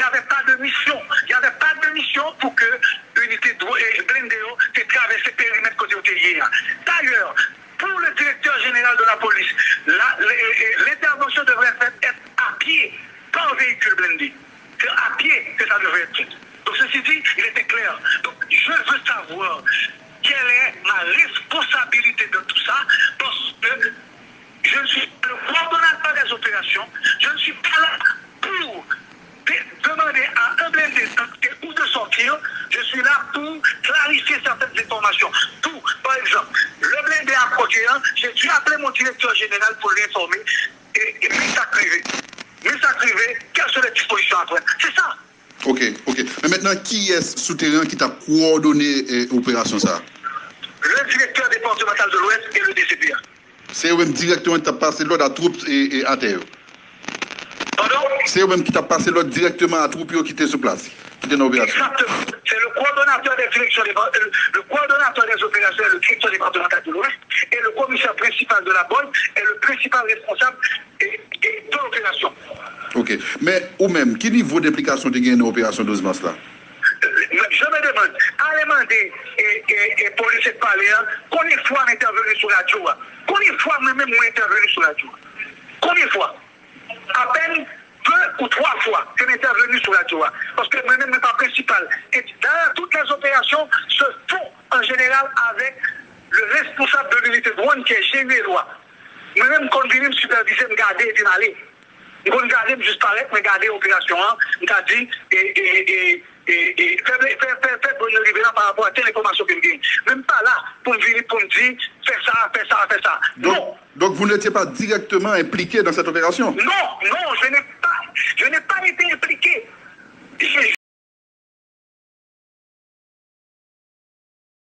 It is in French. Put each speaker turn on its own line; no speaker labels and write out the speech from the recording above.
n'y avait pas de mission. Il n'y avait pas de mission pour que l'unité blindée ait traversé le périmètre côté hôtelier. D'ailleurs, pour le directeur général de la police, l'intervention devrait être à pied, pas en véhicule blindé. C'est à pied que ça devrait être fait. Donc ceci dit, il était clair. Donc je veux savoir quelle est ma responsabilité de tout ça, parce que je ne suis pas le coordonnateur des opérations, je ne suis pas là pour demander à un blindé d'entrer ou de sortir, je suis là pour clarifier certaines informations. Tout, par exemple, le blindé à côté, j'ai dû appeler mon directeur général pour l'informer et m'exactiver quelles sont les dispositions à prendre. C'est ça.
Ok. Mais maintenant, qui est souterrain qui t'a coordonné l'opération ça?
Le directeur départemental de l'Ouest et le DCPA.
C'est eux-mêmes directement qui t'a passé l'ordre à troupes et à terre.
Pardon?
C'est eux-mêmes qui t'a passé l'ordre directement à troupes qui étaient sur place, qui étaient dans l'opération.
Exactement. C'est le coordonnateur des directions, le coordonnateur des opérations, le directeur départemental de l'Ouest et le commissaire principal de la BOI est le principal responsable de l'opération.
Ok. Mais ou même, quel niveau d'implication de gain dans l'opération 12 mars là?
Je me demande, allez demander et police de parler, combien de fois intervenu sur la radio? Combien de fois même moi intervenu sur la radio? Combien de fois? À peine 2 ou 3 fois que intervenu sur la radio. Parce que moi-même, je ne suis pas principal. Et dans toutes les opérations se font en général avec le responsable de l'unité de douane qui est générois. Moi-même, quand je viens me superviser, je garde et aller. Je vais garder juste paraître, mais garder l'opération. Je t'ai dit, faire bonne libération par rapport à telle information que je gagne. Même pas là pour me venir pour me dire, fais ça.
Donc vous n'étiez pas directement impliqué dans cette opération?
Non, je n'ai pas été impliqué